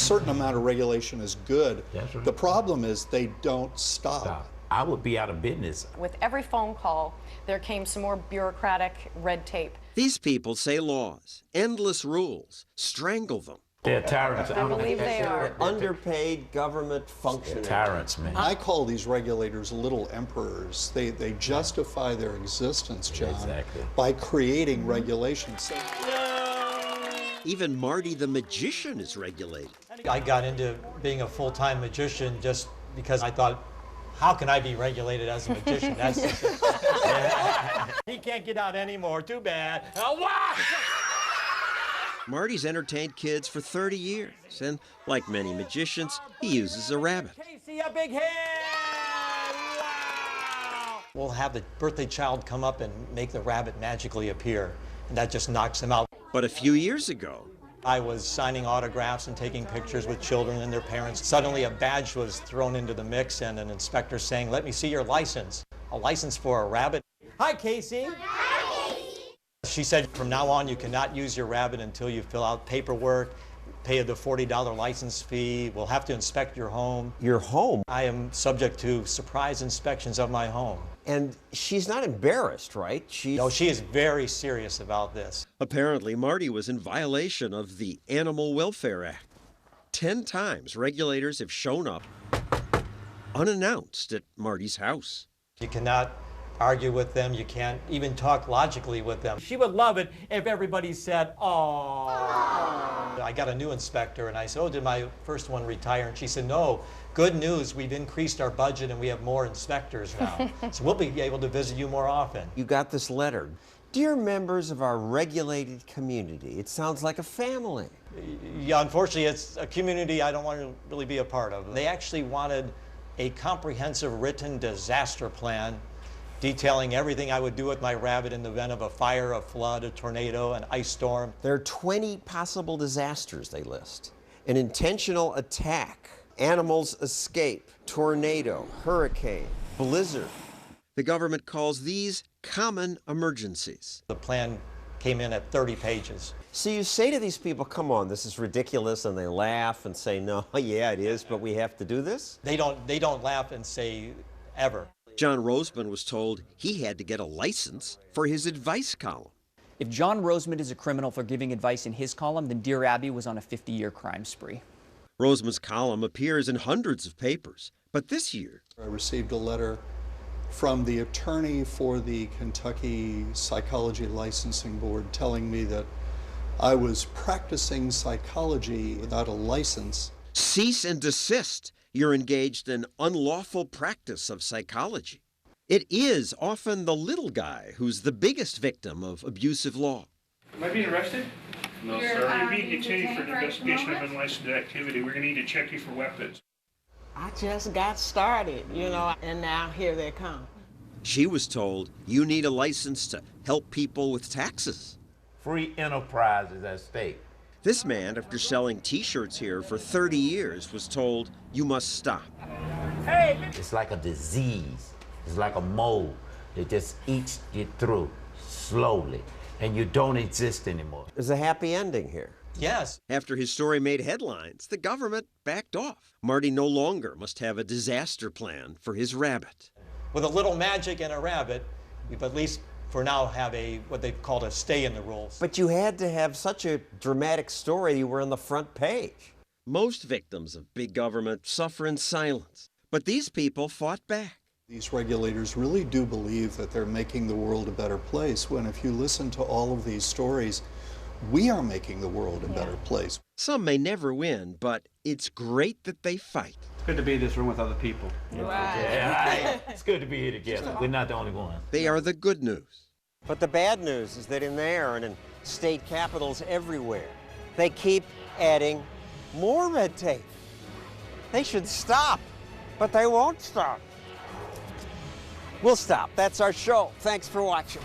certain amount of regulation is good. That's right. The problem is they don't stop. I would be out of business. With every phone call, there came some more bureaucratic red tape. These people say laws, endless rules, strangle them. They're tyrants. I believe they are. Underpaid government functionaries. Tyrants, man. I call these regulators little emperors. They justify their existence, John, Exactly. by creating regulations. Even Marty the magician is regulated. I got into being a full-time magician just because I thought, how can I be regulated as a magician? That's he can't get out anymore. Too bad. Marty's entertained kids for 30 years, and like many magicians, he uses a rabbit. Casey, a big hand! Wow! We'll have the birthday child come up and make the rabbit magically appear, and that just knocks him out. But a few years ago, I was signing autographs and taking pictures with children and their parents. Suddenly a badge was thrown into the mix and an inspector saying, "Let me see your license." A license for a rabbit? Hi, Casey. Hi, Casey. She said, from now on, you cannot use your rabbit until you fill out paperwork, pay the $40 license fee. We'll have to inspect your home. Your home? I am subject to surprise inspections of my home. And she's not embarrassed, right? No, she is very serious about this. apparently Marty was in violation of the Animal Welfare Act. 10 times regulators have shown up unannounced at Marty's house. You cannot argue with them. You can't even talk logically with them. She would love it if everybody said, "Oh." I got a new inspector and I said, "Oh, did my first one retire?" And she said, "No, good news, we've increased our budget and we have more inspectors now. So we'll be able to visit you more often." You got this letter. "Dear members of our regulated community," it sounds like a family. Yeah, unfortunately, it's a community I don't want to really be a part of. They actually wanted a comprehensive written disaster plan detailing everything I would do with my rabbit in the event of a fire, a flood, a tornado, an ice storm. There are 20 possible disasters they list. An intentional attack, animals escape, tornado, hurricane, blizzard. The government calls these common emergencies. The plan came in at 30 pages. So you say to these people, "Come on, this is ridiculous," and they laugh and say, "No, yeah, it is, but we have to do this"? They don't laugh and say ever. John Roseman was told he had to get a license for his advice column. If John Roseman is a criminal for giving advice in his column, then Dear Abby was on a 50-year crime spree. Roseman's column appears in hundreds of papers, but this year, I received a letter from the attorney for the Kentucky Psychology Licensing Board telling me that I was practicing psychology without a license. cease and desist. You're engaged in unlawful practice of psychology. It is often the little guy who's the biggest victim of abusive law. Am I being arrested? No, sir. You're being detained for an investigation of unlicensed activity. We're going to need to check you for weapons. I just got started, and now here they come. She was told you need a license to help people with taxes. Free enterprise is at stake. This man, after selling T-shirts here for 30 years, was told you must stop. Hey! It's like a disease. It's like a mold that just eats you through slowly, and you don't exist anymore. There's a happy ending here. Yes. After his story made headlines, the government backed off. Marty no longer must have a disaster plan for his rabbit. With a little magic and a rabbit, we've at least for now have what they've called a stay in the rules. But you had to have such a dramatic story. You were on the front page. Most victims of big government suffer in silence, but these people fought back. These regulators really do believe that they're making the world a better place, when if you listen to all of these stories, we are making the world a better place. Some may never win, but it's great that they fight. It's good to be in this room with other people. Yeah, it's good to be here together. We're not the only ones. They are the good news. But the bad news is that in there and in state capitals everywhere, they keep adding more red tape. They should stop, but they won't stop. We'll stop. That's our show. Thanks for watching.